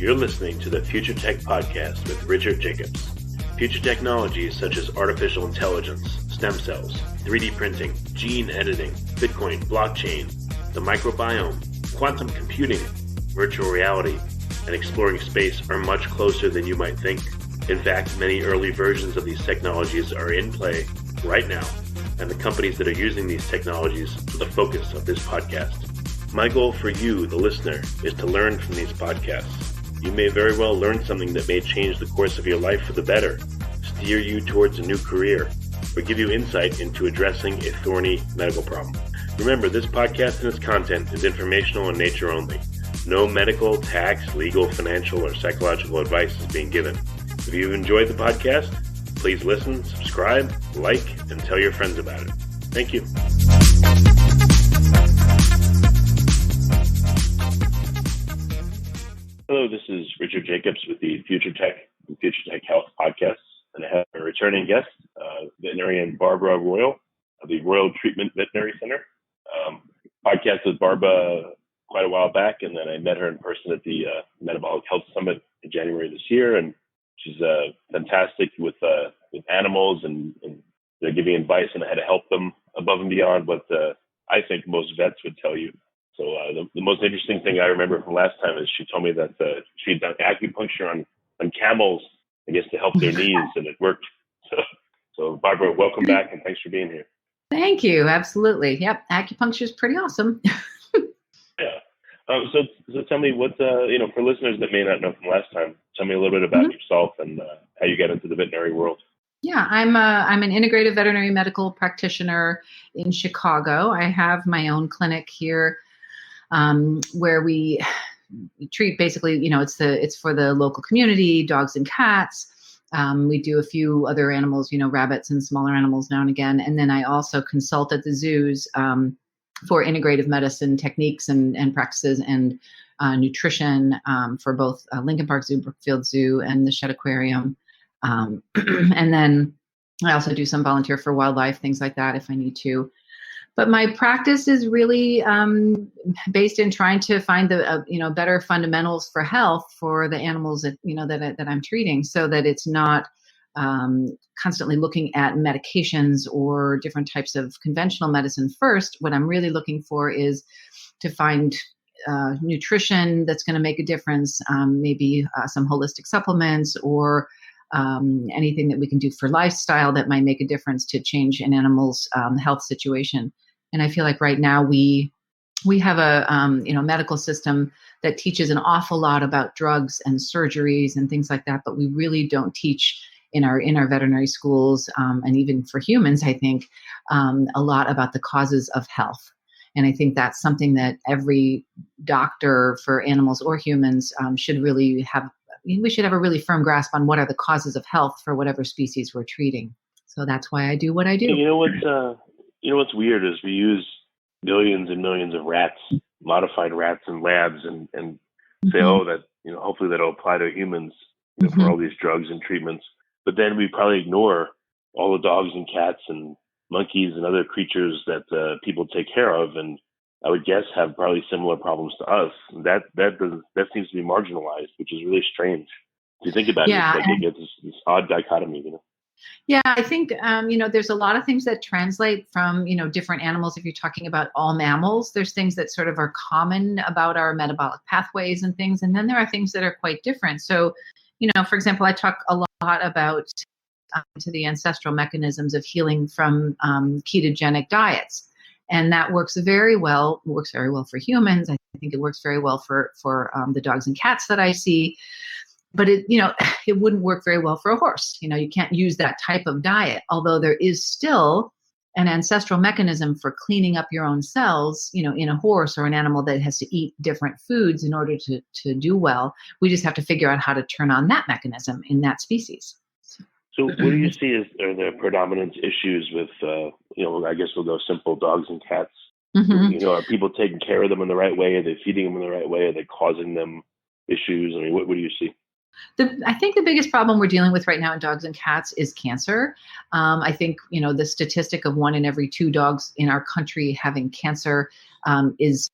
You're listening to the Future Tech Podcast with Richard Jacobs. Future technologies such as artificial intelligence, stem cells, 3D printing, gene editing, Bitcoin, blockchain, the microbiome, quantum computing, virtual reality, and exploring space are much closer than you might think. In fact, many early versions of these technologies are in play right now, and the companies that are using these technologies are the focus of this podcast. My goal for you, the listener, is to learn from these podcasts. You may very well learn something that may change the course of your life for the better, steer you towards a new career, or give you insight into addressing a thorny medical problem. Remember, this podcast and its content is informational in nature only. No medical, tax, legal, financial, or psychological advice is being given. If you've enjoyed the podcast, please listen, subscribe, like, and tell your friends about it. Thank you. Hello, this is Richard Jacobs with the Future Tech Health Podcast, and I have a returning guest, veterinarian Barbara Royal of the Royal Treatment Veterinary Center. Podcast with Barbara quite a while back, and then I met her in person at the Metabolic Health Summit in January this year, and she's fantastic with animals and giving advice on how to help them above and beyond what I think most vets would tell you. So the most interesting thing I remember from last time is she told me that she'd done acupuncture on camels, I guess, to help their knees, and it worked. So Barbara, welcome back, and thanks for being here. Thank you. Absolutely. Yep. Acupuncture is pretty awesome. Yeah. So tell me what, for listeners that may not know from last time, tell me a little bit about yourself and how you got into the veterinary world. Yeah, I'm an integrative veterinary medical practitioner in Chicago. I have my own clinic here where we treat basically, it's for the local community, dogs and cats. We do a few other animals, rabbits and smaller animals now and again. And then I also consult at the zoos for integrative medicine techniques and practices and nutrition for both Lincoln Park Zoo, Brookfield Zoo, and the Shed Aquarium. And then I also do some volunteer for wildlife, things like that if I need to. But my practice is really based in trying to find the better fundamentals for health for the animals that that I'm treating, so that it's not constantly looking at medications or different types of conventional medicine first. What I'm really looking for is to find nutrition that's going to make a difference, maybe some holistic supplements or anything that we can do for lifestyle that might make a difference to change an animal's health situation. And I feel like right now we have a medical system that teaches an awful lot about drugs and surgeries and things like that, but we really don't teach in our veterinary schools and even for humans, I think, a lot about the causes of health. And I think that's something that every doctor for animals or humans should really have. We should have a really firm grasp on what are the causes of health for whatever species we're treating. So that's why I do what I do. What's weird is we use millions and millions of rats, modified rats in labs, and say, that hopefully that'll apply to humans for all these drugs and treatments. But then we probably ignore all the dogs and cats and monkeys and other creatures that people take care of, and I would guess have probably similar problems to us. That seems to be marginalized, which is really strange. If you think about it, it's like this odd dichotomy, Yeah, I think, there's a lot of things that translate from, different animals. If you're talking about all mammals, there's things that sort of are common about our metabolic pathways and things. And then there are things that are quite different. So, for example, I talk a lot about to the ancestral mechanisms of healing from ketogenic diets. And that works very well for humans. I think it works very well for the dogs and cats that I see. But it wouldn't work very well for a horse. You can't use that type of diet, although there is still an ancestral mechanism for cleaning up your own cells, in a horse or an animal that has to eat different foods in order to do well. We just have to figure out how to turn on that mechanism in that species. So what do you see are the predominant issues with, I guess we'll go simple, dogs and cats? Are people taking care of them in the right way? Are they feeding them in the right way? Are they causing them issues? I mean, what do you see? I think the biggest problem we're dealing with right now in dogs and cats is cancer. I think, the statistic of 1 in every 2 dogs in our country having cancer is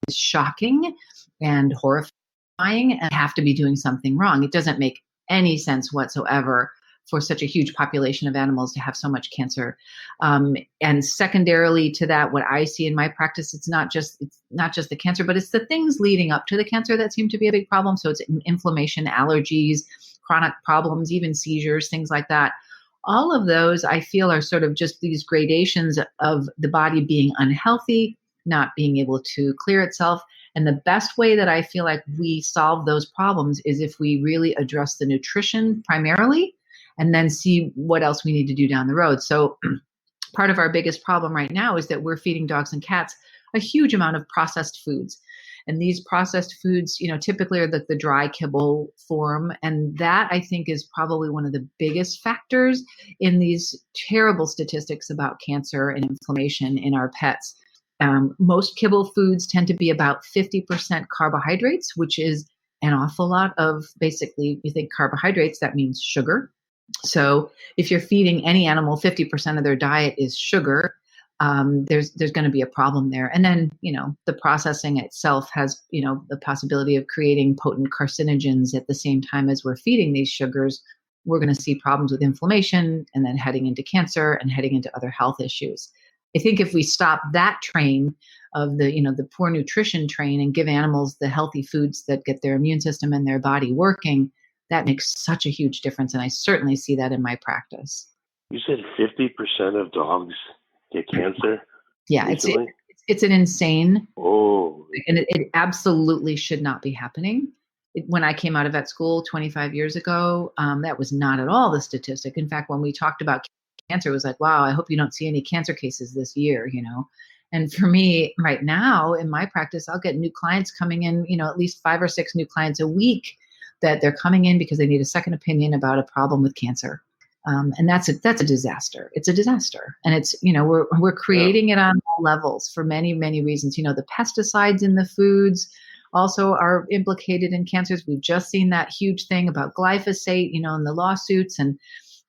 shocking and horrifying. dying and have to be doing something wrong. It doesn't make any sense whatsoever for such a huge population of animals to have so much cancer. And secondarily to that, what I see in my practice, it's not just the cancer, but it's the things leading up to the cancer that seem to be a big problem. So it's inflammation, allergies, chronic problems, even seizures, things like that. All of those I feel are sort of just these gradations of the body being unhealthy, not being able to clear itself. And the best way that I feel like we solve those problems is if we really address the nutrition primarily, and then see what else we need to do down the road. So part of our biggest problem right now is that we're feeding dogs and cats a huge amount of processed foods. And these processed foods, typically are the dry kibble form. And that, I think, is probably one of the biggest factors in these terrible statistics about cancer and inflammation in our pets. Most kibble foods tend to be about 50% carbohydrates, which is an awful lot of, basically, you think carbohydrates, that means sugar. So if you're feeding any animal, 50% of their diet is sugar, there's going to be a problem there. And then, the processing itself has, the possibility of creating potent carcinogens at the same time as we're feeding these sugars. We're going to see problems with inflammation and then heading into cancer and heading into other health issues. I think if we stop that train of the poor nutrition train and give animals the healthy foods that get their immune system and their body working, that makes such a huge difference. And I certainly see that in my practice. You said 50% of dogs get cancer? Yeah, it's an insane. Oh. And it absolutely should not be happening. When I came out of vet school 25 years ago, that was not at all the statistic. In fact, when we talked about cancer, it was like, wow, I hope you don't see any cancer cases this year, And for me right now in my practice, I'll get new clients coming in, at least 5 or 6 new clients a week that they're coming in because they need a second opinion about a problem with cancer. And that's a disaster. It's a disaster. And it's, we're creating it on all levels for many, many reasons. The pesticides in the foods also are implicated in cancers. We've just seen that huge thing about glyphosate, in the lawsuits, and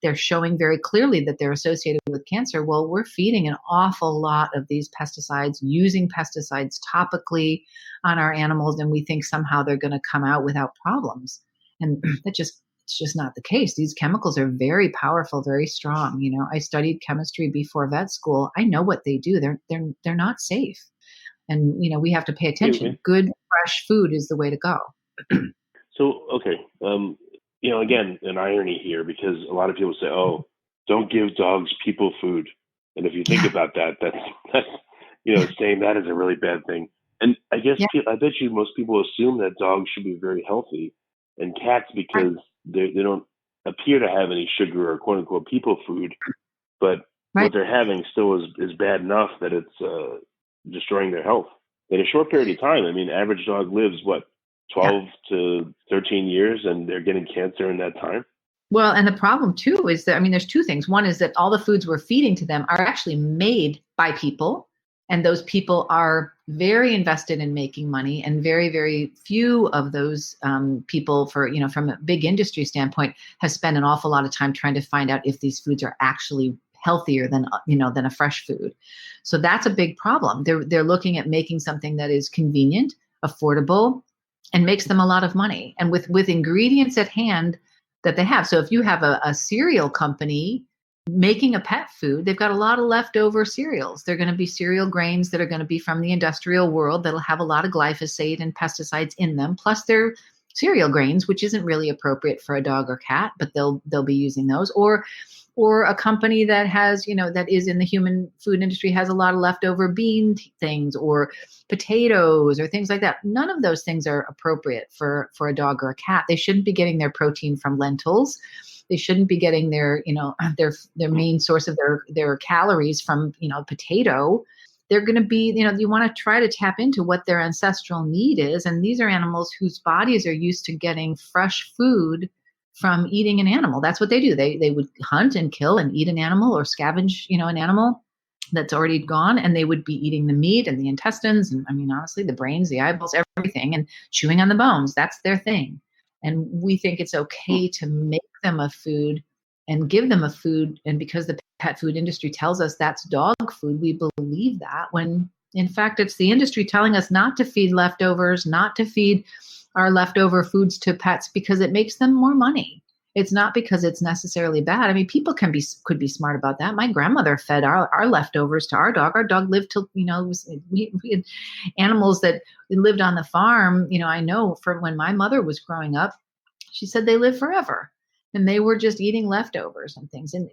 they're showing very clearly that they're associated with cancer. Well, we're feeding an awful lot of these pesticides, using pesticides topically on our animals, and we think somehow they're going to come out without problems. And it's just not the case. These chemicals are very powerful, very strong. I studied chemistry before vet school. I know what they do. They're not safe. And, we have to pay attention. Okay. Good, fresh food is the way to go. So, okay. Again, an irony here, because a lot of people say, oh, don't give dogs people food. And if you think about that, that's saying that is a really bad thing. And I guess, I bet you most people assume that dogs should be very healthy, and cats, because they don't appear to have any sugar or quote unquote people food, but what they're having still is bad enough that it's destroying their health in a short period of time. I mean, average dog lives 12 to 13 years, and they're getting cancer in that time. Well, and the problem too is that, there's two things. One is that all the foods we're feeding to them are actually made by people, and those people are very invested in making money, and very, very few of those people, from a big industry standpoint, have spent an awful lot of time trying to find out if these foods are actually healthier than a fresh food. So that's a big problem. They're looking at making something that is convenient, affordable, and makes them a lot of money, and with ingredients at hand that they have. So if you have a cereal company making a pet food, they've got a lot of leftover cereals. They're going to be cereal grains that are going to be from the industrial world that'll have a lot of glyphosate and pesticides in them, plus they're cereal grains, which isn't really appropriate for a dog or cat, but they'll be using those. Or a company that has, that is in the human food industry, has a lot of leftover bean things or potatoes or things like that. None of those things are appropriate for a dog or a cat. They shouldn't be getting their protein from lentils. They shouldn't be getting their main source of their calories from, potato. They're going to be, you want to try to tap into what their ancestral need is. And these are animals whose bodies are used to getting fresh food from eating an animal. That's what they do. They would hunt and kill and eat an animal, or scavenge, an animal that's already gone, and they would be eating the meat and the intestines, and honestly, the brains, the eyeballs, everything, and chewing on the bones. That's their thing. And we think it's okay to make them a food and give them a food. And because the pet food industry tells us that's dog food, we believe that, when in fact it's the industry telling us not to feed leftovers, not to feed our leftover foods to pets because it makes them more money. It's not because it's necessarily bad. I mean, people could be smart about that. My grandmother fed our leftovers to our dog. Our dog lived till, we had animals that lived on the farm. I know from when my mother was growing up, she said they live forever and they were just eating leftovers and things. And,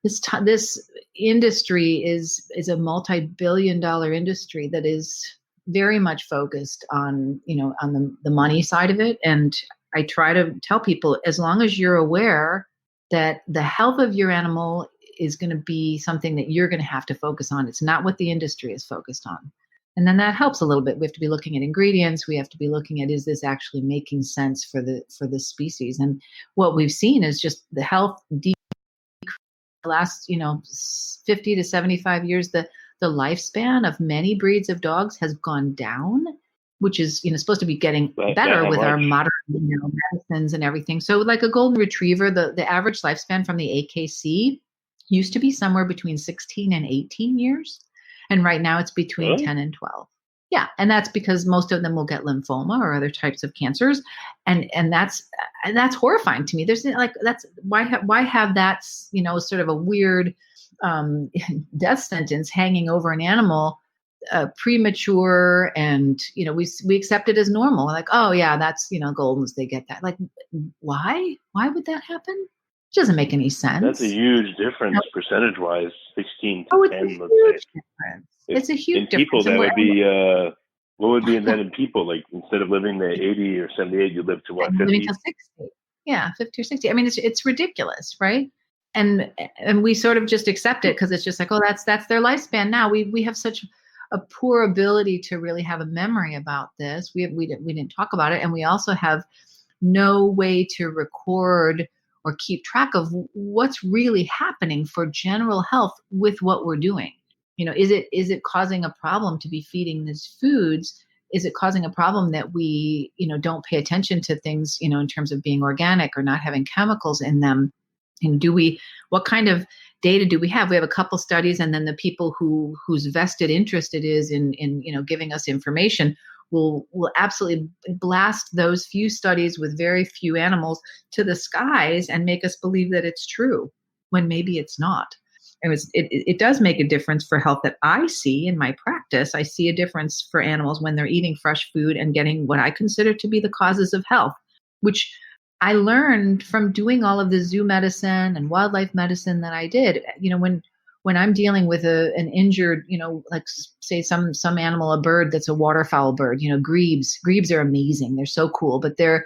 this industry is a multi-billion-dollar industry that is very much focused on, on the money side of it. And I try to tell people, as long as you're aware that the health of your animal is going to be something that you're going to have to focus on. It's not what the industry is focused on. And then that helps a little bit. We have to be looking at ingredients. We have to be looking at, is this actually making sense for the species? And what we've seen is just the health the last, 50 to 75 years, the lifespan of many breeds of dogs has gone down, which is, supposed to be getting better with our modern medicines and everything. So like a golden retriever, the average lifespan from the AKC used to be somewhere between 16 and 18 years. And right now it's between 10 and 12. Yeah. And that's because most of them will get lymphoma or other types of cancers. And that's horrifying to me. There's why have that, sort of a weird death sentence hanging over an animal, premature, and we accept it as normal. Like, oh yeah, that's Goldens, they get that. Like, why would that happen? It doesn't make any sense. That's a huge difference percentage wise, 16 to 10. It's a huge difference. In people, that would be what would be then in people? Like, instead of living to 80 or 78, you live to what, 50? Living to 60. Yeah, 50 or 60. I mean, it's ridiculous, right? And we sort of just accept it because it's just like, oh, that's their lifespan now. We have such a poor ability to really have a memory about this. We didn't talk about it, and we also have no way to record or keep track of what's really happening for general health with what we're doing. Is it causing a problem to be feeding these foods? Is it causing a problem that we, don't pay attention to things, in terms of being organic or not having chemicals in them? And what kind of data do we have? We have a couple studies, and then the people whose vested interest it is in giving us information will absolutely blast those few studies with very few animals to the skies and make us believe that it's true when maybe it's not. It does make a difference for health that I see in my practice. I see a difference for animals when they're eating fresh food and getting what I consider to be the causes of health, which I learned from doing all of the zoo medicine and wildlife medicine that I did. When I'm dealing with an injured, like say some animal, a bird that's a waterfowl bird, grebes. Grebes are amazing. They're so cool, but they're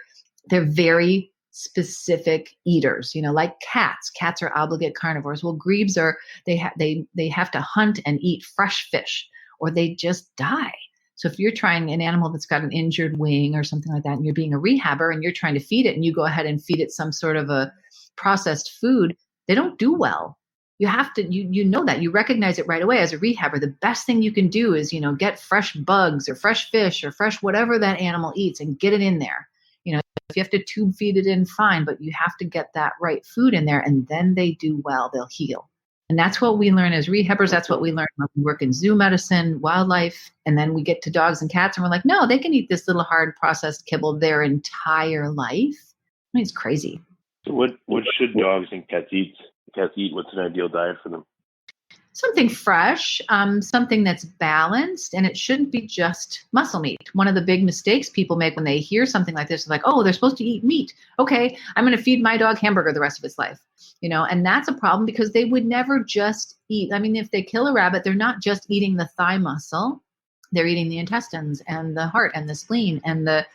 very specific eaters, like cats. Cats are obligate carnivores. Well, grebes they have to hunt and eat fresh fish or they just die. So if you're trying an animal that's got an injured wing or something like that, and you're being a rehabber and you're trying to feed it and you go ahead and feed it some sort of a processed food, they don't do well. You have to, that you recognize it right away as a rehabber. The best thing you can do is, get fresh bugs or fresh fish or fresh whatever that animal eats and get it in there. If you have to tube feed it in, fine, but you have to get that right food in there and then they do well, they'll heal. And that's what we learn as rehabbers. That's what we learn when we work in zoo medicine, wildlife. And then we get to dogs and cats and we're like, no, they can eat this little hard processed kibble their entire life. I mean, it's crazy. So what should dogs and cats eat? What's an ideal diet for them? Something fresh, something that's balanced, and it shouldn't be just muscle meat. One of the big mistakes people make when they hear something like this is like, oh, they're supposed to eat meat. Okay, I'm going to feed my dog hamburger the rest of its life. And that's a problem because they would never just eat. I mean, if they kill a rabbit, they're not just eating the thigh muscle. They're eating the intestines and the heart and the spleen and the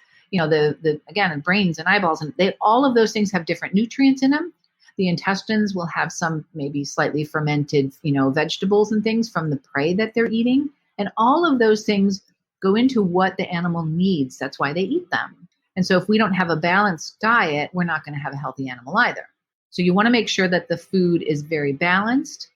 brains and eyeballs. And all of those things have different nutrients in them. The intestines will have some maybe slightly fermented, vegetables and things from the prey that they're eating. And all of those things go into what the animal needs. That's why they eat them. And so if we don't have a balanced diet, we're not going to have a healthy animal either. So you want to make sure that the food is very balanced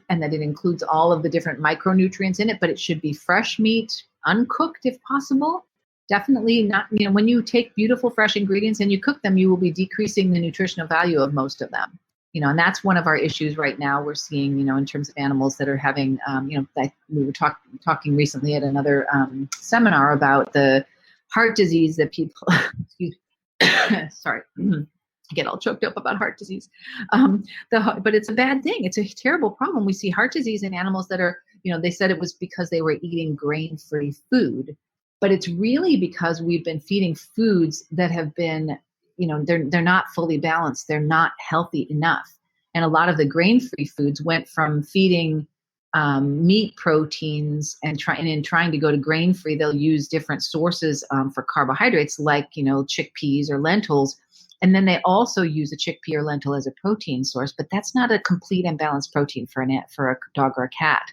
and that it includes all of the different micronutrients in it, but it should be fresh meat, uncooked if possible. Definitely not, when you take beautiful fresh ingredients and you cook them, you will be decreasing the nutritional value of most of them. And that's one of our issues right now we're seeing, in terms of animals that are having, like we were talking recently at another seminar about the heart disease that people, excuse sorry, I get all choked up about heart disease. But it's a bad thing. It's a terrible problem. We see heart disease in animals that are, they said it was because they were eating grain-free food, but it's really because we've been feeding foods that have been, they're not fully balanced. They're not healthy enough. And a lot of the grain-free foods went from feeding meat proteins and trying to go to grain-free, they'll use different sources for carbohydrates like, chickpeas or lentils. And then they also use a chickpea or lentil as a protein source, but that's not a complete and balanced protein for a dog or a cat.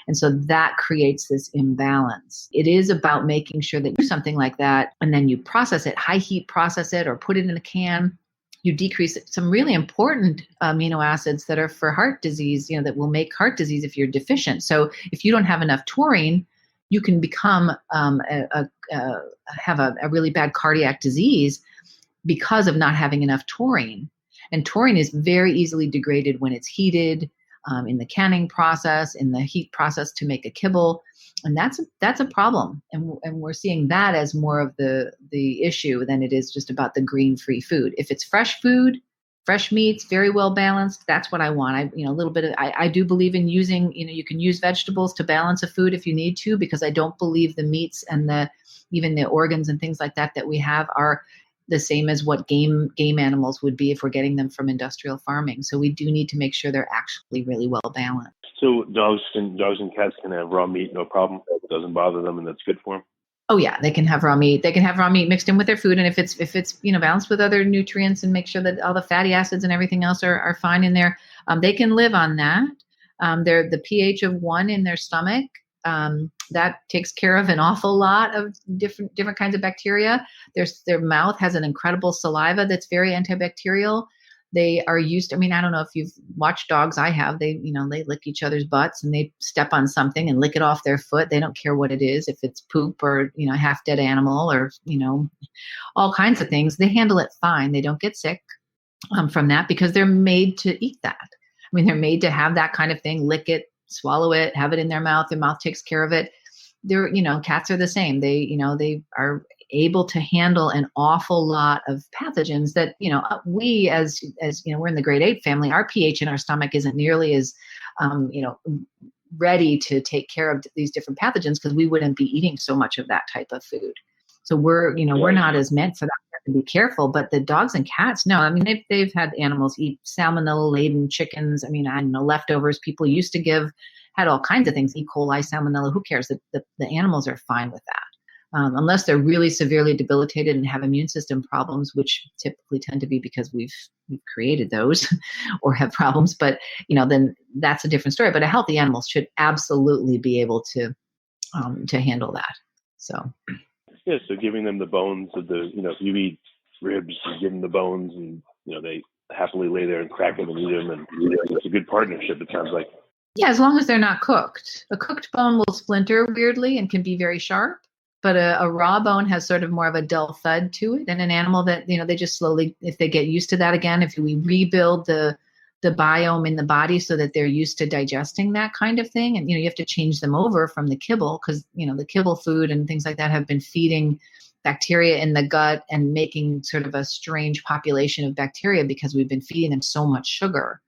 And so that creates this imbalance. It is about making sure that you do something like that and then you process it, high heat process it, or put it in a can. You decrease some really important amino acids that are for heart disease, that will make heart disease if you're deficient. So if you don't have enough taurine, you can become have a really bad cardiac disease because of not having enough taurine. And taurine is very easily degraded when it's heated, in the canning process, in the heat process to make a kibble. And that's a problem. And we're seeing that as more of the issue than it is just about the grain-free food. If it's fresh food, fresh meats, very well balanced, that's what I want. I do believe in using, you can use vegetables to balance a food if you need to, because I don't believe the meats and even the organs and things like that we have are the same as what game animals would be if we're getting them from industrial farming. So we do need to make sure they're actually really well balanced. So dogs and cats can have raw meat, no problem. It doesn't bother them, and that's good for them. Oh yeah, they can have raw meat. They can have raw meat mixed in with their food, and if it's balanced with other nutrients and make sure that all the fatty acids and everything else are fine in there, they can live on that. They're the pH of 1 in their stomach. That takes care of an awful lot of different kinds of bacteria. Their mouth has an incredible saliva that's very antibacterial. They are used to, I don't know if you've watched dogs. I have. They lick each other's butts and they step on something and lick it off their foot. They don't care what it is, if it's poop or, a half dead animal or, all kinds of things. They handle it fine. They don't get sick from that because they're made to eat that. They're made to have that kind of thing, lick it, swallow it, have it in their mouth takes care of it. Cats are the same. They are able to handle an awful lot of pathogens that, we as we're in the grade 8 family, our pH in our stomach isn't nearly as, ready to take care of these different pathogens because we wouldn't be eating so much of that type of food. So we're not as meant for that. To be careful, but the dogs and cats, no. They've had animals eat salmonella-laden chickens. I don't know, leftovers people used to give, had all kinds of things, E. coli, salmonella. Who cares? The animals are fine with that, unless they're really severely debilitated and have immune system problems, which typically tend to be because we've created those or have problems. But then that's a different story. But a healthy animal should absolutely be able to handle that. So. Yeah, so giving them the bones of if you eat ribs, you give them the bones, and they happily lay there and crack them and eat them, and it's a good partnership. It sounds like. Yeah, as long as they're not cooked. A cooked bone will splinter weirdly and can be very sharp, but a raw bone has sort of more of a dull thud to it. And an animal that they just slowly, if they get used to that again, if we rebuild the biome in the body so that they're used to digesting that kind of thing. And, you have to change them over from the kibble because, the kibble food and things like that have been feeding bacteria in the gut and making sort of a strange population of bacteria because we've been feeding them so much sugar.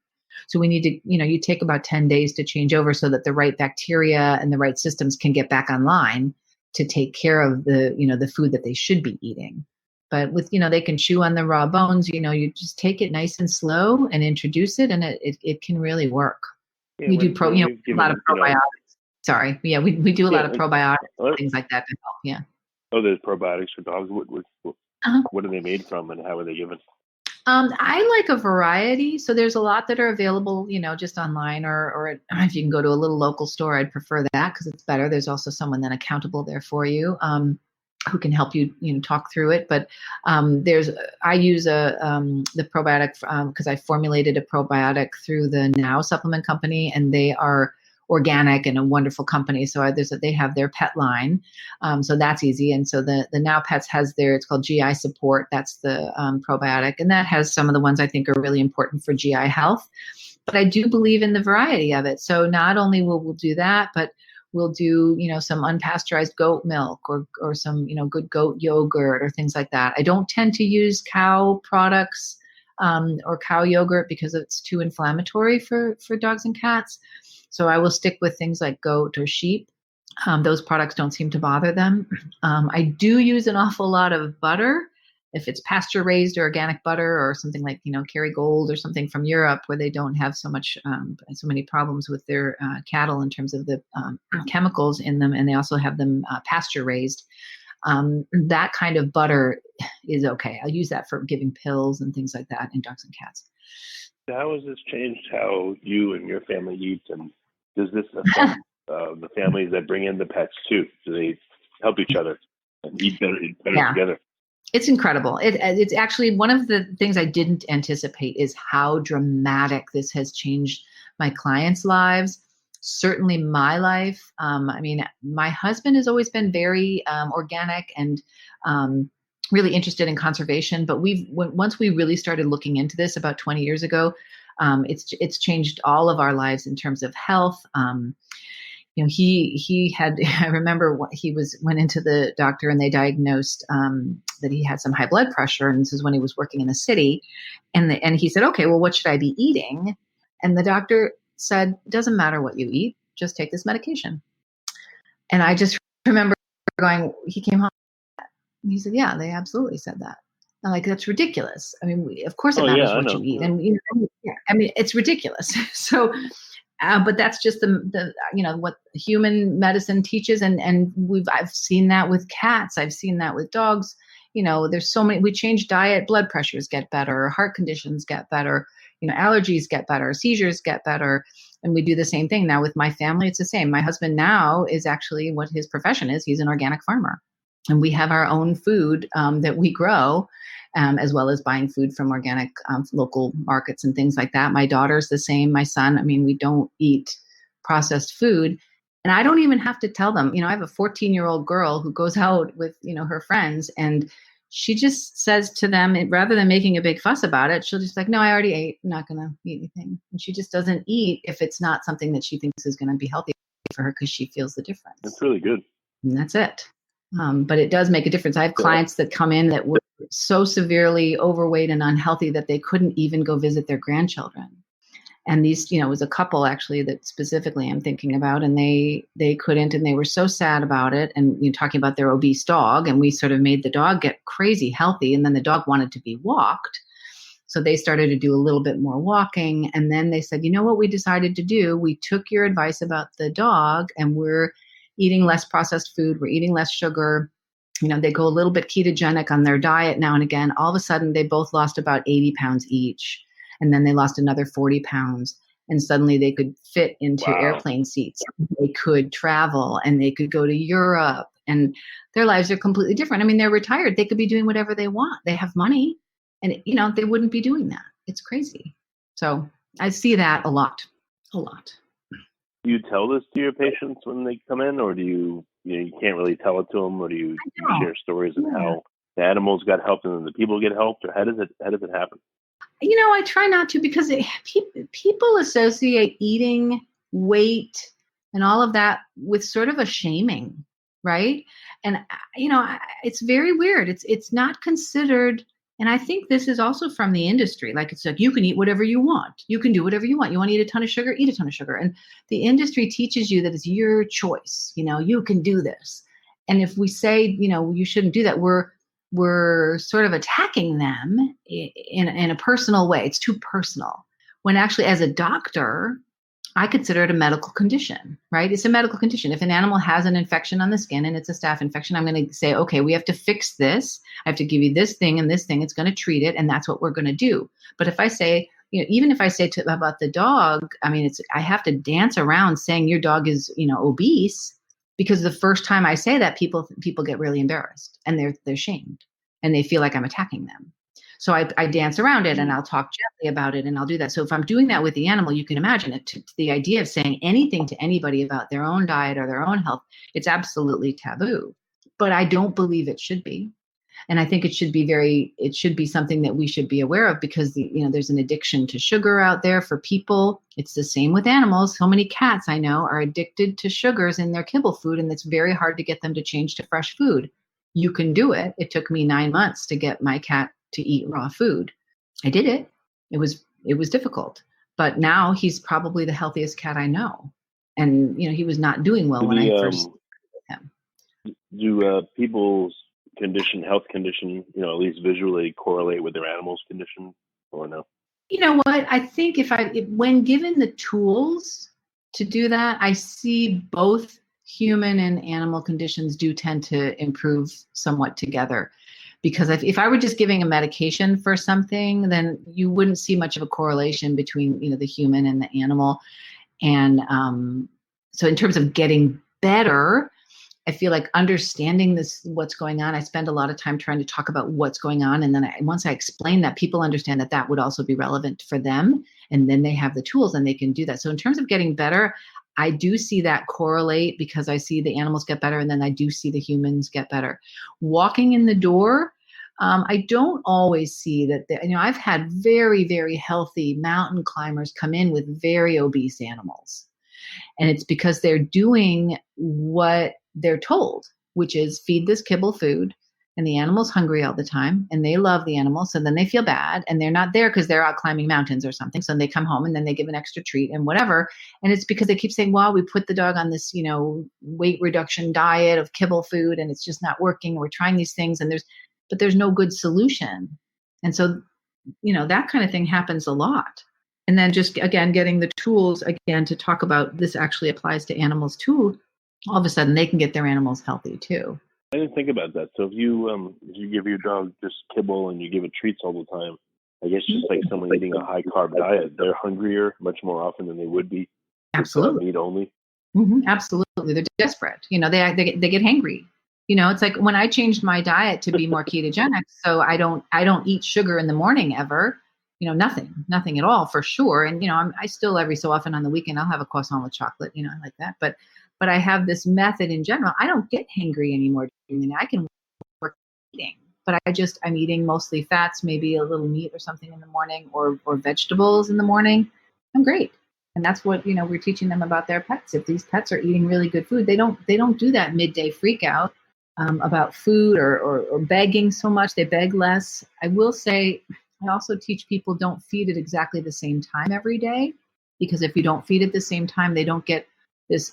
So we need to, you take about 10 days to change over so that the right bacteria and the right systems can get back online to take care of the food that they should be eating. But with, they can chew on the raw bones, you just take it nice and slow and introduce it, and it can really work. Yeah, we do a lot of probiotics. Sorry. Yeah, we do a lot of probiotics and things like that to help. Yeah. Oh, there's probiotics for dogs. What are they made from and how are they given? I like a variety. So there's a lot that are available, just online or if you can go to a little local store, I'd prefer that because it's better. There's also someone then accountable there for you. Who can help you, talk through it. But I use the probiotic because I formulated a probiotic through the Now supplement company, and they are organic and a wonderful company. So they have their pet line. So that's easy. And so the Now Pets has it's called GI Support. That's the probiotic. And that has some of the ones I think are really important for GI health. But I do believe in the variety of it. So not only will we do that, but we'll do, some unpasteurized goat milk or some, good goat yogurt or things like that. I don't tend to use cow products or cow yogurt because it's too inflammatory for dogs and cats. So I will stick with things like goat or sheep. Those products don't seem to bother them. I do use an awful lot of butter. If it's pasture raised or organic butter or something like, Kerrygold or something from Europe where they don't have so many problems with their cattle in terms of the chemicals in them, and they also have them pasture raised. That kind of butter is okay. I'll use that for giving pills and things like that in dogs and cats. How has this changed how you and your family eat, and does this affect the families that bring in the pets too? Do they help each other and eat better together? It's incredible. It's actually one of the things I didn't anticipate is how dramatic this has changed my clients' lives. Certainly my life. My husband has always been very organic and really interested in conservation. But once we really started looking into this about 20 years ago, it's changed all of our lives in terms of health. He had, I remember he went into the doctor and they diagnosed that he had some high blood pressure. And this is when he was working in the city. And he said, okay, well, what should I be eating? And the doctor said, doesn't matter what you eat, just take this medication. And I just remember he came home and he said, yeah, they absolutely said that. I'm like, that's ridiculous. I mean, of course it matters what you eat. And, it's ridiculous. So, but that's just the what human medicine teaches. And I've seen that with cats. I've seen that with dogs. There's so many, we change diet, blood pressures get better, heart conditions get better, allergies get better, seizures get better. And we do the same thing now with my family. It's the same. My husband now is actually what his profession is. He's an organic farmer. And we have our own food that we grow, as well as buying food from organic local markets and things like that. My daughter's the same. My son, we don't eat processed food. And I don't even have to tell them. I have a 14-year-old girl who goes out with, her friends, and she just says to them, rather than making a big fuss about it, she'll just like, no, I already ate. I'm not going to eat anything. And she just doesn't eat if it's not something that she thinks is going to be healthy for her because she feels the difference. That's really good. And that's it. But it does make a difference. I have clients that come in that were so severely overweight and unhealthy that they couldn't even go visit their grandchildren. And these, it was a couple actually that specifically I'm thinking about, and they couldn't, and they were so sad about it. And talking about their obese dog, and we sort of made the dog get crazy healthy, and then the dog wanted to be walked. So they started to do a little bit more walking. And then they said, what we decided to do? We took your advice about the dog, and we're eating less processed food. We're eating less sugar. They go a little bit ketogenic on their diet now and again. All of a sudden, they both lost about 80 pounds each. And then they lost another 40 pounds. And suddenly they could fit into airplane seats. They could travel and they could go to Europe. And their lives are completely different. They're retired. They could be doing whatever they want. They have money. And, they wouldn't be doing that. It's crazy. So I see that a lot. Do you tell this to your patients when they come in, or do you can't really tell it to them, or do you share stories of how the animals got helped and then the people get helped, or how does it happen? I try not to, because people associate eating, weight, and all of that with sort of a shaming, right? And it's very weird. It's not considered. And I think this is also from the industry. Like, it's like, you can eat whatever you want. You can do whatever you want. You want to eat a ton of sugar, eat a ton of sugar. And the industry teaches you that it's your choice. You can do this. And if we say, you shouldn't do that, we're sort of attacking them in a personal way. It's too personal. When actually, as a doctor, I consider it a medical condition, right? It's a medical condition. If an animal has an infection on the skin and it's a staph infection, I'm going to say, okay, we have to fix this. I have to give you this thing and this thing. It's going to treat it. And that's what we're going to do. But if I say, even if I say about the dog, I have to dance around saying your dog is, obese, because the first time I say that, people get really embarrassed and they're shamed and they feel like I'm attacking them. So I dance around it and I'll talk gently about it and I'll do that. So if I'm doing that with the animal, you can imagine it. The idea of saying anything to anybody about their own diet or their own health, it's absolutely taboo. But I don't believe it should be. And I think it should be something that we should be aware of, because there's an addiction to sugar out there for people. It's the same with animals. So many cats I know are addicted to sugars in their kibble food, and it's very hard to get them to change to fresh food. You can do it. It took me 9 months to get my cat to eat raw food. I did it. It was difficult, but now he's probably the healthiest cat I know. And he was not doing well when I first with him. Do people's health condition, at least visually correlate with their animal's condition, or no? You know what? I think when given the tools to do that, I see both human and animal conditions do tend to improve somewhat together. Because if I were just giving a medication for something, then you wouldn't see much of a correlation between the human and the animal. And so in terms of getting better, I feel like understanding what's going on. I spend a lot of time trying to talk about what's going on. And then once I explain that, people understand that would also be relevant for them. And then they have the tools and they can do that. So in terms of getting better, I do see that correlate, because I see the animals get better and then I do see the humans get better. Walking in the door, I don't always see that. I've had very, very healthy mountain climbers come in with very obese animals. And it's because they're doing what they're told, which is feed this kibble food, and the animal's hungry all the time and they love the animal. So then they feel bad and they're not there because they're out climbing mountains or something. So they come home and then they give an extra treat and whatever. And it's because they keep saying, well, we put the dog on this, weight reduction diet of kibble food and it's just not working. We're trying these things but there's no good solution. And so, that kind of thing happens a lot. And then just, again, getting the tools, again, to talk about this actually applies to animals too. All of a sudden they can get their animals healthy too. I didn't think about that. So if you give your dog just kibble and you give it treats all the time, I guess just like someone eating a high carb diet, they're hungrier much more often than they would be. Absolutely. Meat only. Mm-hmm. Absolutely. They're desperate. They get hangry. It's like when I changed my diet to be more ketogenic, so I don't eat sugar in the morning ever. Nothing at all for sure. And I still every so often on the weekend I'll have a croissant with chocolate. I like that. But I have this method in general. I don't get hangry anymore. I can work eating, but I'm eating mostly fats, maybe a little meat or something in the morning, or vegetables in the morning. I'm great. And that's what we're teaching them about their pets. If these pets are eating really good food, they don't do that midday freak out about food or begging so much. They beg less. I will say, I also teach people don't feed at exactly the same time every day, because if you don't feed at the same time, they don't get this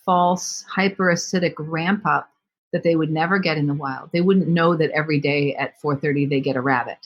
false hyperacidic ramp up that they would never get in the wild. They wouldn't know that every day at 4:30 they get a rabbit.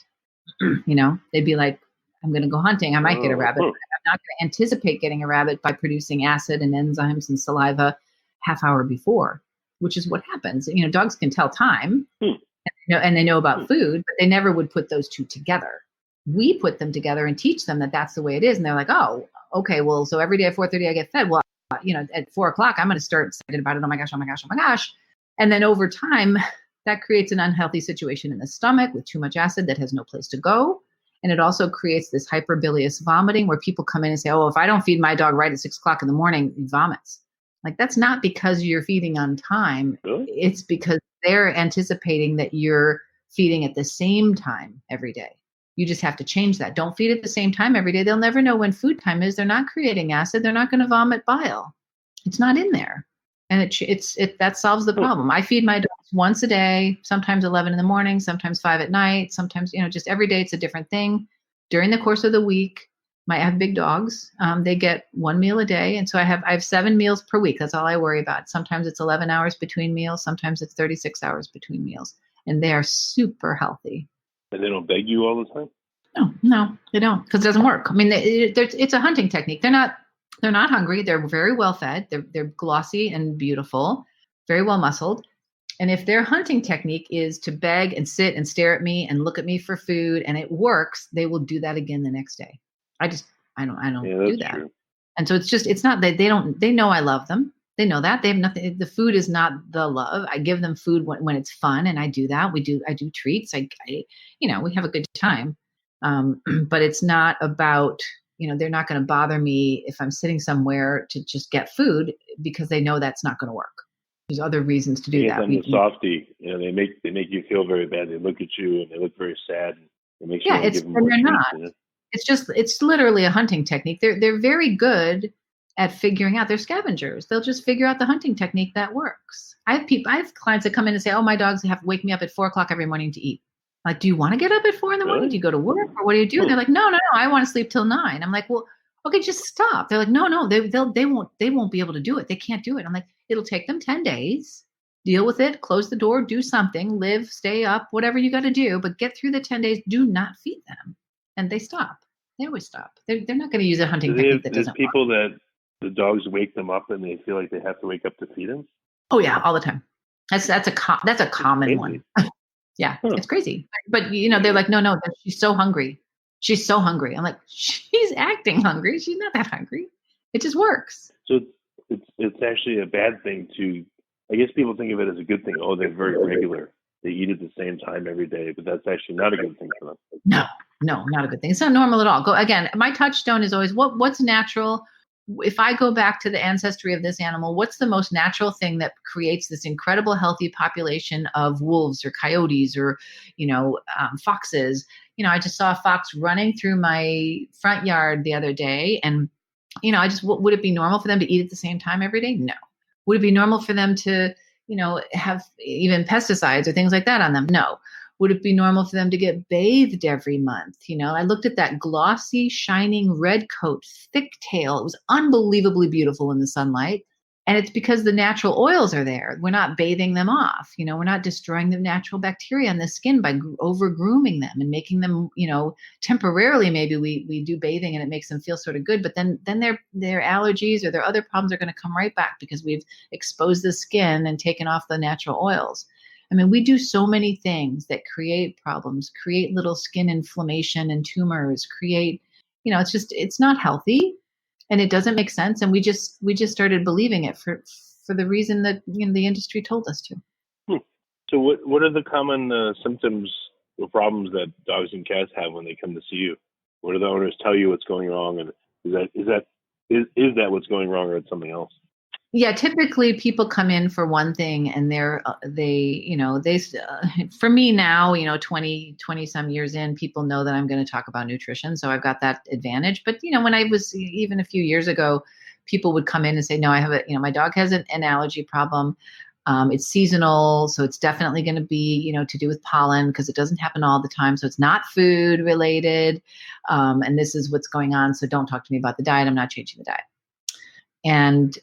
They'd be like, I'm going to go hunting. I might get a rabbit. But I'm not going to anticipate getting a rabbit by producing acid and enzymes and saliva half hour before, which is what happens. Dogs can tell time and they know about food, but they never would put those two together. We put them together and teach them that that's the way it is. And they're like, oh, okay, well, so every day at 4:30 I get fed. Well, at 4:00, I'm going to start excited about it. Oh my gosh, oh my gosh, oh my gosh. And then over time, that creates an unhealthy situation in the stomach with too much acid that has no place to go. And it also creates this hyperbilious vomiting where people come in and say, oh, if I don't feed my dog right at 6:00 in the morning, he vomits. Like, that's not because you're feeding on time. Really? It's because they're anticipating that you're feeding at the same time every day. You just have to change that. Don't feed at the same time every day. They'll never know when food time is. They're not creating acid. They're not going to vomit bile. It's not in there. And that solves the problem. I feed my dogs once a day, sometimes 11 in the morning, sometimes 5 at night, sometimes, just every day it's a different thing. During the course of the week, I have big dogs. They get one meal a day. And so I have 7 meals per week. That's all I worry about. Sometimes it's 11 hours between meals. Sometimes it's 36 hours between meals. And they are super healthy. And they don't beg you all the time? No, they don't, because it doesn't work. I mean, it's a hunting technique. They're not hungry. They're very well fed. They're glossy and beautiful, very well muscled. And if their hunting technique is to beg and sit and stare at me and look at me for food, and it works, they will do that again the next day. I don't do that. True. And so it's not that they know I love them. They know that. They have nothing. The food is not the love. I give them food when it's fun, and I do that. I do treats. We have a good time. But it's not about, they're not going to bother me if I'm sitting somewhere to just get food, because they know that's not going to work. there's other reasons to do Yes, that. I'm the softie. They make you feel very bad. They look at you and they look very sad. It makes you want to give them more they're treats. not. It's literally a hunting technique. They're very good at figuring out. They're scavengers. They'll just figure out the hunting technique that works. I have clients that come in and say, "Oh, my dogs have to wake me up at 4:00 every morning to eat." Like, do you want to get up at 4 in the morning? Really? Do you go to work, or what do you do? And they're like, no, I want to sleep till 9. I'm like, well, okay, just stop. They're like, no, they won't be able to do it. They can't do it. I'm like, it'll take them 10 days. Deal with it. Close the door. Do something. Live. Stay up. Whatever you got to do. But get through the 10 days. Do not feed them, and they stop. They always stop. They're not going to use a hunting technique that doesn't work. There's people that the dogs wake them up and they feel like they have to wake up to feed them. Oh yeah, all the time. That's a common one. Yeah, It's crazy. But they're like, no, she's so hungry. She's so hungry. I'm like, she's acting hungry. She's not that hungry. It just works. So it's actually a bad thing to. I guess people think of it as a good thing. Oh, they're very regular. They eat at the same time every day, but that's actually not a good thing for them. No, not a good thing. It's not normal at all. Again, my touchstone is always what's natural. If I go back to the ancestry of this animal, what's the most natural thing that creates this incredible healthy population of wolves or coyotes or, foxes? I just saw a fox running through my front yard the other day. And, would it be normal for them to eat at the same time every day? No. Would it be normal for them to, have even pesticides or things like that on them? No. Would it be normal for them to get bathed every month? I looked at that glossy, shining red coat, thick tail. It was unbelievably beautiful in the sunlight. And it's because the natural oils are there. We're not bathing them off. We're not destroying the natural bacteria on the skin by over grooming them and making them, temporarily, maybe we do bathing and it makes them feel sort of good. But then their allergies or their other problems are going to come right back because we've exposed the skin and taken off the natural oils. I mean, we do so many things that create problems, create little skin inflammation and tumors, create, it's not healthy and it doesn't make sense. And we just started believing it for the reason that, the industry told us to. So what are the common symptoms or problems that dogs and cats have when they come to see you? What do the owners tell you what's going wrong? And is that what's going wrong or it's something else? Yeah, typically people come in for one thing and for me now, 20 some years in, people know that I'm going to talk about nutrition. So I've got that advantage. But, when I was even a few years ago, people would come in and say, no, I have my dog has an allergy problem. It's seasonal. So it's definitely going to be, to do with pollen because it doesn't happen all the time. So it's not food related. And this is what's going on. So don't talk to me about the diet. I'm not changing the diet. And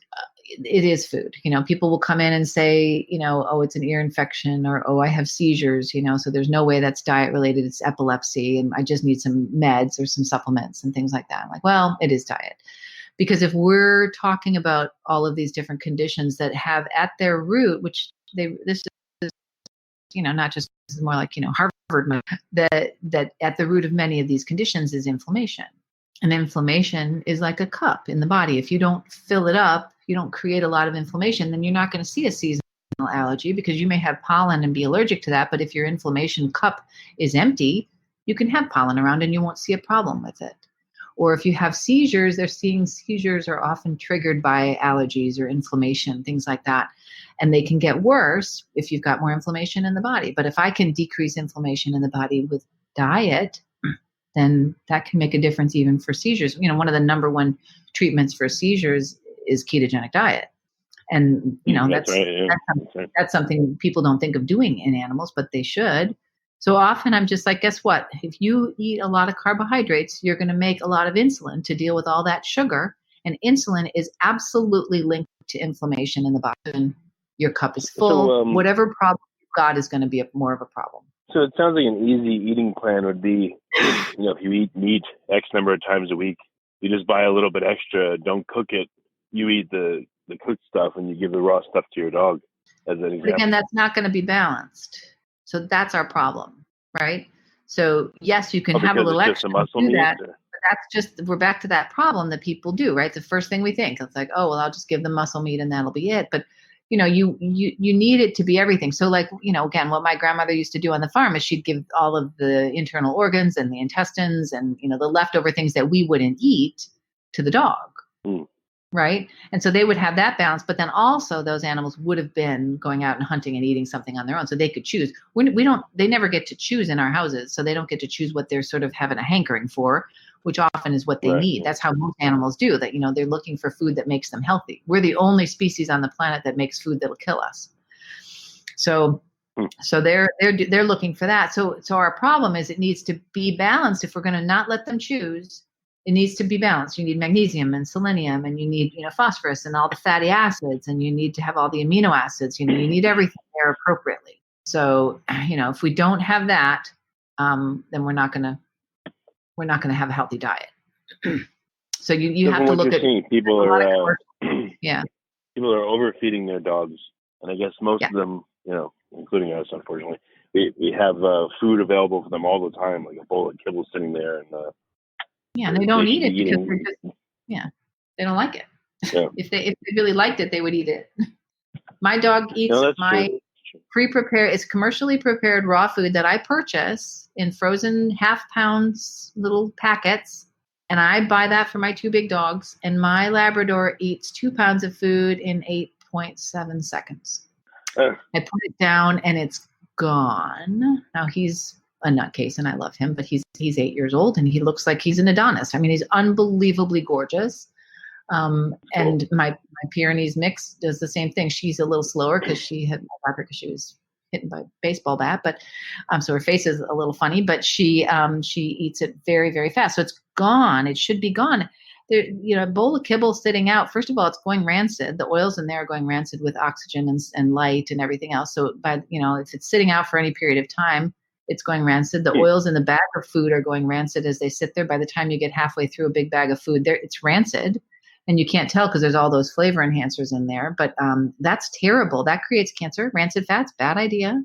it is food. People will come in and say, oh, it's an ear infection or, oh, I have seizures, so there's no way that's diet related. It's epilepsy. And I just need some meds or some supplements and things like that. I'm like, well, it is diet. Because if we're talking about all of these different conditions that have at their root, which this is, not just more like, Harvard, that at the root of many of these conditions is inflammation. And inflammation is like a cup in the body. If you don't fill it up, you don't create a lot of inflammation, then you're not going to see a seasonal allergy because you may have pollen and be allergic to that. But if your inflammation cup is empty, you can have pollen around and you won't see a problem with it. Or if you have seizures, seizures are often triggered by allergies or inflammation, things like that. And they can get worse if you've got more inflammation in the body. But if I can decrease inflammation in the body with diet, then that can make a difference even for seizures. One of the number one treatments for seizures is ketogenic diet. And, that's something people don't think of doing in animals, but they should. So often I'm just like, guess what? If you eat a lot of carbohydrates, you're going to make a lot of insulin to deal with all that sugar. And insulin is absolutely linked to inflammation in the body. And your cup is full. So, whatever problem you've got is going to be more of a problem. So it sounds like an easy eating plan would be, if you eat meat X number of times a week, you just buy a little bit extra, don't cook it. You eat the cooked stuff and you give the raw stuff to your dog as an example. Again, that's not going to be balanced. So that's our problem, right? So yes, you can have a little extra do that, but we're back to that problem that people do, right? The first thing we think, it's like, oh, well, I'll just give them muscle meat and that'll be it. But you need it to be everything. So like, again, what my grandmother used to do on the farm is she'd give all of the internal organs and the intestines and, the leftover things that we wouldn't eat to the dog. right? And so they would have that balance, but then also those animals would have been going out and hunting and eating something on their own, so they could choose. They never get to choose in our houses, so they don't get to choose what they're sort of having a hankering for, which often is what they need. That's how most animals do that. They're looking for food that makes them healthy. We're the only species on the planet that makes food that'll kill us. So they're looking for that. So our problem is it needs to be balanced. If we're going to not let them choose, it needs to be balanced. You need magnesium and selenium, and you need phosphorus and all the fatty acids, and you need to have all the amino acids. You need everything there appropriately. So if we don't have that, then we're not going to have a healthy diet. So you have to look at people are people are overfeeding their dogs, and I guess most of them, including us, unfortunately, we have food available for them all the time, like a bowl of kibble sitting there, and and they don't eat it because they don't like it. Yeah. If they really liked it, they would eat it. My dog eats my pre-prepared, it's commercially prepared raw food that I purchase in frozen half-pounds little packets, and I buy that for my two big dogs, and my Labrador eats 2 pounds of food in 8.7 seconds. I put it down, and it's gone. Now, he's a nutcase, and I love him, but he's 8 years old, and he looks like he's an Adonis. I mean, he's unbelievably gorgeous. And my Pyrenees mix does the same thing. She's a little slower because she was hit by a baseball bat, but so her face is a little funny, but she eats it very, very fast. So it's gone. It should be gone. There, a bowl of kibble sitting out. First of all, it's going rancid. The oils in there are going rancid with oxygen and light and everything else. So, if it's sitting out for any period of time, it's going rancid. The oils in the bag of food are going rancid as they sit there. By the time you get halfway through a big bag of food, it's rancid. And you can't tell because there's all those flavor enhancers in there. But that's terrible. That creates cancer. Rancid fats, bad idea.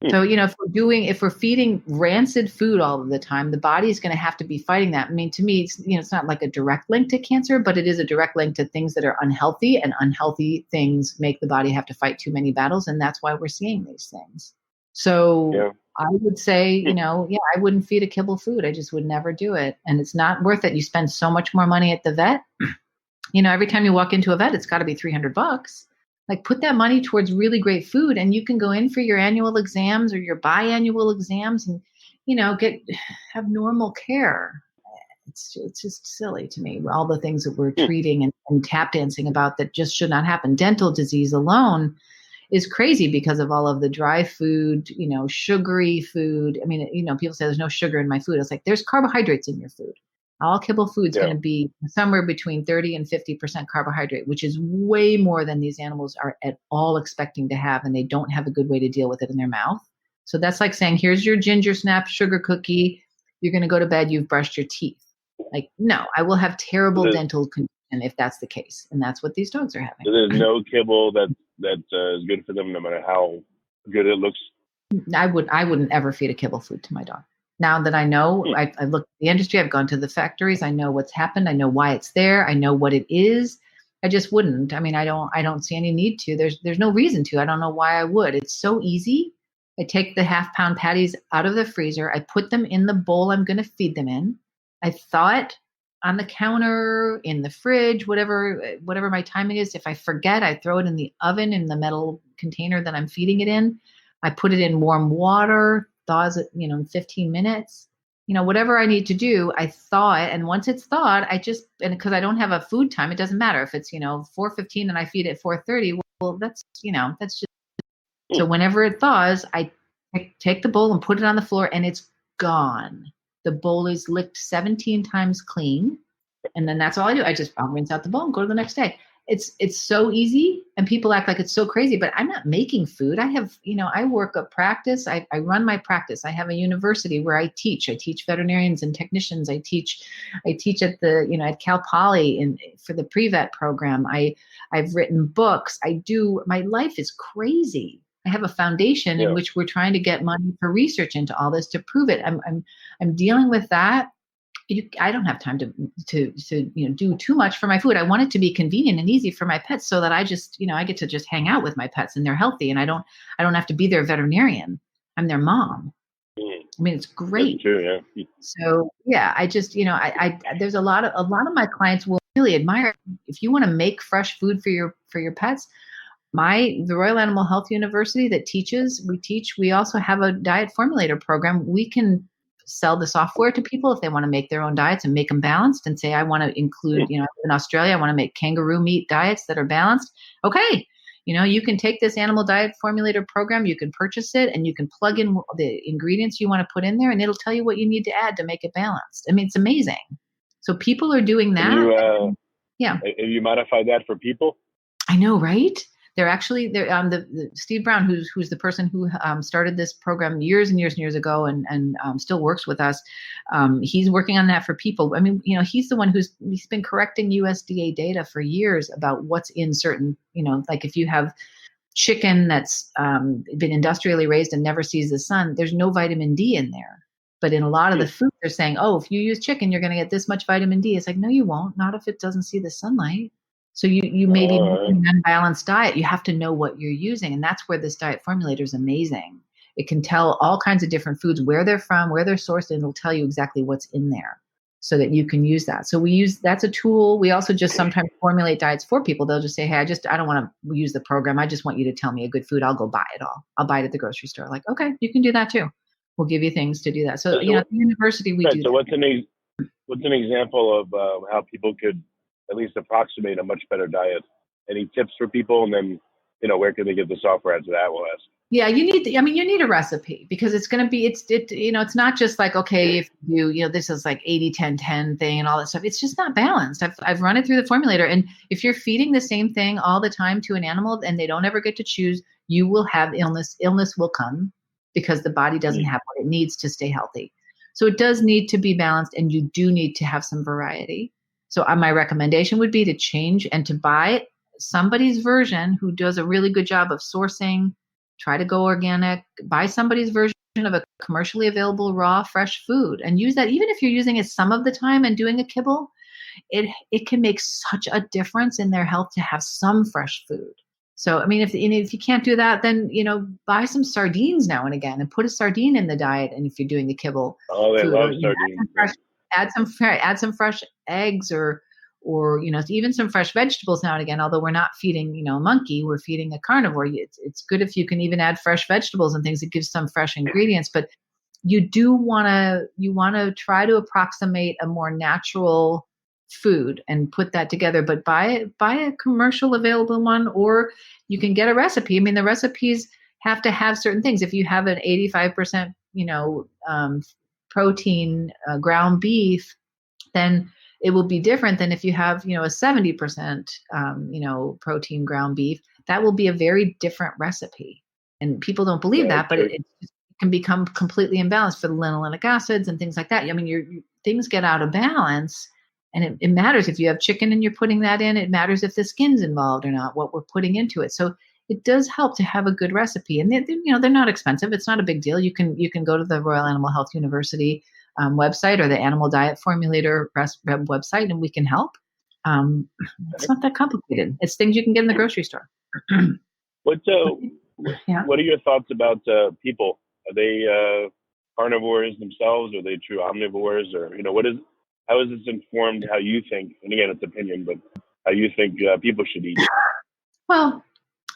So, if we're feeding rancid food all of the time, the body's going to have to be fighting that. I mean, to me, it's not like a direct link to cancer, but it is a direct link to things that are unhealthy, and unhealthy things make the body have to fight too many battles. And that's why we're seeing these things. So I would say, I wouldn't feed a kibble food. I just would never do it. And it's not worth it. You spend so much more money at the vet. Every time you walk into a vet, it's got to be $300. Like, put that money towards really great food, and you can go in for your annual exams or your biannual exams and, have normal care. It's just silly to me. All the things that we're treating and tap dancing about that just should not happen. Dental disease alone is crazy because of all of the dry food, sugary food. I mean, people say there's no sugar in my food. It's like, there's carbohydrates in your food. All kibble food's going to be somewhere between 30 and 50% carbohydrate, which is way more than these animals are at all expecting to have, and they don't have a good way to deal with it in their mouth. So that's like saying, here's your ginger snap sugar cookie. You're going to go to bed. You've brushed your teeth. Like, no, I will have terrible dental condition if that's the case. And that's what these dogs are having. So there's no kibble that is good for them, no matter how good it looks. I wouldn't ever feed a kibble food to my dog. Now that I know, I looked at the industry, I've gone to the factories, I know what's happened, I know why it's there, I know what it is. I just wouldn't. I mean, I don't see any need to. There's no reason to. I don't know why I would. It's so easy. I take the half-pound patties out of the freezer. I put them in the bowl I'm going to feed them in. I thaw it on the counter, in the fridge, whatever my timing is. If I forget, I throw it in the oven in the metal container that I'm feeding it in. I put it in warm water, thaws it, in 15 minutes, whatever I need to do, I thaw it. And once it's thawed, and because I don't have a food time, it doesn't matter if it's, 4:15 and I feed it 4:30. Well, that's just, so whenever it thaws, I take the bowl and put it on the floor, and it's gone. The bowl is licked 17 times clean. And then that's all I do. I'll rinse out the bowl and go to the next day. It's so easy, and people act like it's so crazy, but I'm not making food. I have, I work a practice. I run my practice. I have a university where I teach veterinarians and technicians. I teach at the, at Cal Poly for the pre-vet program. I've written books. My life is crazy. I have a foundation in which we're trying to get money for research into all this to prove it. I'm dealing with that. I don't have time to do too much for my food. I want it to be convenient and easy for my pets, so that I just, I get to just hang out with my pets and they're healthy, and I don't have to be their veterinarian. I'm their mom. I mean, it's great. That's true, yeah. So I just, I there's a lot of my clients will really admire. If you want to make fresh food for your pets, the Royal Animal Health University that we also have a diet formulator program. We can sell the software to people if they want to make their own diets and make them balanced and say, I want to include, in Australia, I want to make kangaroo meat diets that are balanced. Okay. You can take this animal diet formulator program, you can purchase it, and you can plug in the ingredients you want to put in there, and it'll tell you what you need to add to make it balanced. I mean, it's amazing. So people are doing that. Yeah. Have you modified that for people? I know, right? They're actually the Steve Brown, who's the person who started this program years and years and years ago, and still works with us. He's working on that for people. I mean, he's the one he's been correcting USDA data for years about what's in certain, like if you have chicken that's been industrially raised and never sees the sun, there's no vitamin D in there. But in a lot of the food, they're saying, oh, if you use chicken, you're going to get this much vitamin D. It's like, no, you won't. Not if it doesn't see the sunlight. So you may be making an unbalanced diet. You have to know what you're using. And that's where this diet formulator is amazing. It can tell all kinds of different foods, where they're from, where they're sourced, and it'll tell you exactly what's in there so that you can use that. So that's a tool. We also just sometimes formulate diets for people. They'll just say, hey, I don't want to use the program. I just want you to tell me a good food. I'll go buy it all. I'll buy it at the grocery store. Like, okay, you can do that too. We'll give you things to do that. So, at the university, we do so that. What's an example of how people could at least approximate a much better diet? Any tips for people? And then, where can they get the software after that? We'll ask. Yeah, you need a recipe, because it's going to be, it's not just like, okay, if this is like 80-10-10 thing and all that stuff. It's just not balanced. I've run it through the formulator. And if you're feeding the same thing all the time to an animal and they don't ever get to choose, you will have illness. Illness will come because the body doesn't have what it needs to stay healthy. So it does need to be balanced, and you do need to have some variety. So my recommendation would be to change and to buy somebody's version who does a really good job of sourcing. Try to go organic, buy somebody's version of a commercially available raw, fresh food, and use that. Even if you're using it some of the time and doing a kibble, it can make such a difference in their health to have some fresh food. So, I mean, if you can't do that, then, buy some sardines now and again and put a sardine in the diet. And if you're doing the kibble, they love sardines. Add some fresh eggs or even some fresh vegetables now and again. Although we're not feeding, a monkey, we're feeding a carnivore. It's good if you can even add fresh vegetables and things. It gives some fresh ingredients, but you want to try to approximate a more natural food and put that together. But buy a commercial available one, or you can get a recipe. I mean, the recipes have to have certain things. If you have an 85%, protein ground beef, then it will be different than if you have, a 70%, protein ground beef. That will be a very different recipe. And people don't believe that, but it can become completely imbalanced for the linolenic acids and things like that. I mean, things get out of balance, and it matters if you have chicken and you're putting that in. It matters if the skin's involved or not, what we're putting into it. So it does help to have a good recipe, and they're not expensive. It's not a big deal. You can go to the Royal Animal Health University website or the Animal Diet Formulator website, and we can help. It's not that complicated. It's things you can get in the grocery store. What are your thoughts about people? Are they carnivores themselves? Are they true omnivores? Or how is this informed how you think? And again, it's opinion, but how you think people should eat? Well,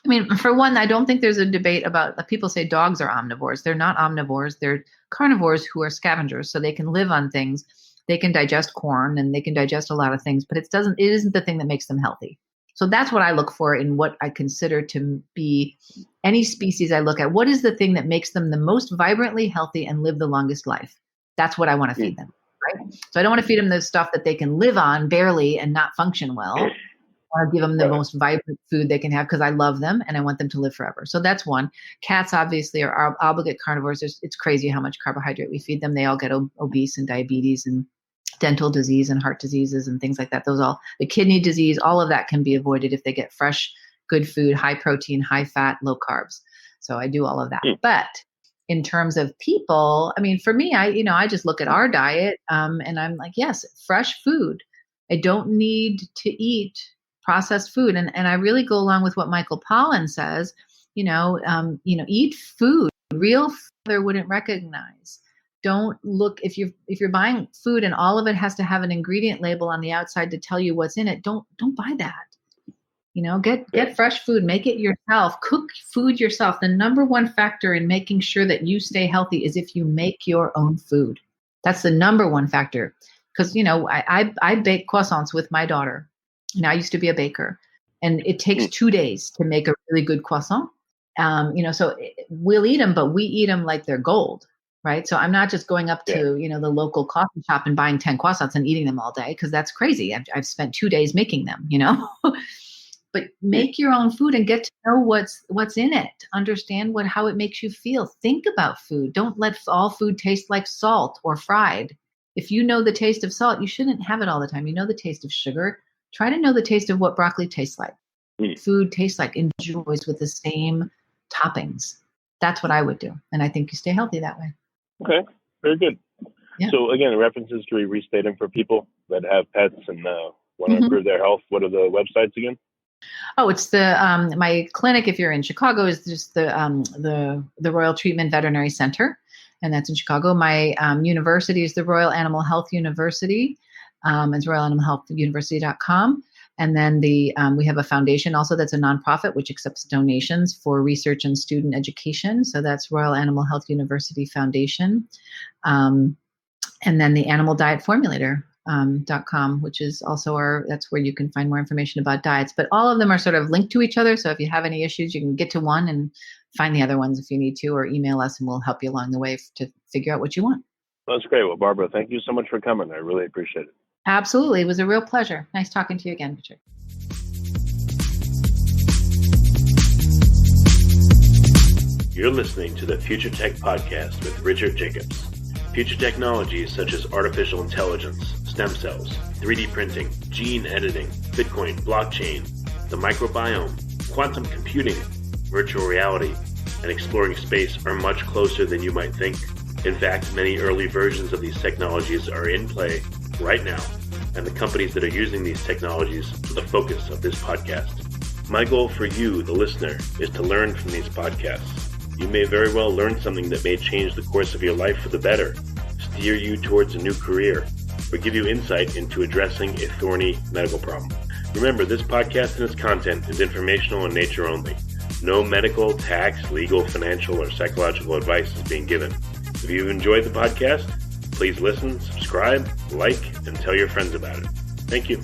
I mean, for one, I don't think there's a debate about, people say dogs are omnivores. They're not omnivores. They're carnivores who are scavengers. So they can live on things. They can digest corn and they can digest a lot of things, but it isn't the thing that makes them healthy. So that's what I look for in what I consider to be any species I look at. What is the thing that makes them the most vibrantly healthy and live the longest life? That's what I want to feed them, right? So I don't want to feed them the stuff that they can live on barely and not function well. I want to give them the most vibrant food they can have because I love them and I want them to live forever. So that's one. Cats obviously are obligate carnivores. It's crazy how much carbohydrate we feed them. They all get obese and diabetes and dental disease and heart diseases and things like that. The kidney disease, all of that can be avoided if they get fresh, good food, high protein, high fat, low carbs. So I do all of that. But in terms of people, I mean, for me, I just look at our diet and I'm like, yes, fresh food. I don't need to eat processed food. And I really go along with what Michael Pollan says, eat food real father wouldn't recognize. Don't look, if you're buying food and all of it has to have an ingredient label on the outside to tell you what's in it, don't buy that. Get fresh food, make it yourself, cook food yourself. The number one factor in making sure that you stay healthy is if you make your own food. That's the number one factor. Because, I bake croissants with my daughter. I used to be a baker, and it takes 2 days to make a really good croissant. So we'll eat them, but we eat them like they're gold, right? So I'm not just going up to, the local coffee shop and buying 10 croissants and eating them all day, because that's crazy. I've spent 2 days making them, But make your own food and get to know what's in it. Understand how it makes you feel. Think about food. Don't let all food taste like salt or fried. If you know the taste of salt, you shouldn't have it all the time. You know the taste of sugar. Try to know the taste of what broccoli tastes like. Food tastes like, enjoys with the same toppings. That's what I would do. And I think you stay healthy that way. Okay, very good. Yeah. So again, references, can we restate them for people that have pets and want to improve their health? What are the websites again? Oh, it's my clinic, if you're in Chicago, is just the Royal Treatment Veterinary Center, and that's in Chicago. My university is the Royal Animal Health University. It's royalanimalhealthuniversity.com. And then we have a foundation also that's a nonprofit which accepts donations for research and student education. So that's Royal Animal Health University Foundation. And then the Animal Diet Formulator. .com, which is also that's where you can find more information about diets. But all of them are sort of linked to each other. So if you have any issues, you can get to one and find the other ones if you need to, or email us and we'll help you along the way to figure out what you want. That's great. Well, Barbara, thank you so much for coming. I really appreciate it. Absolutely. It was a real pleasure. Nice talking to you again, Richard. You're listening to the Future Tech Podcast with Richard Jacobs. Future technologies such as artificial intelligence, stem cells, 3D printing, gene editing, Bitcoin, blockchain, the microbiome, quantum computing, virtual reality, and exploring space are much closer than you might think. In fact, many early versions of these technologies are in play right now, and the companies that are using these technologies are the focus of this podcast. My goal for you, the listener, is to learn from these podcasts. You may very well learn something that may change the course of your life for the better, steer you towards a new career, or give you insight into addressing a thorny medical problem. Remember, this podcast and its content is informational in nature only. No medical, tax, legal, financial, or psychological advice is being given. If you've enjoyed the podcast, please listen, subscribe, like, and tell your friends about it. Thank you.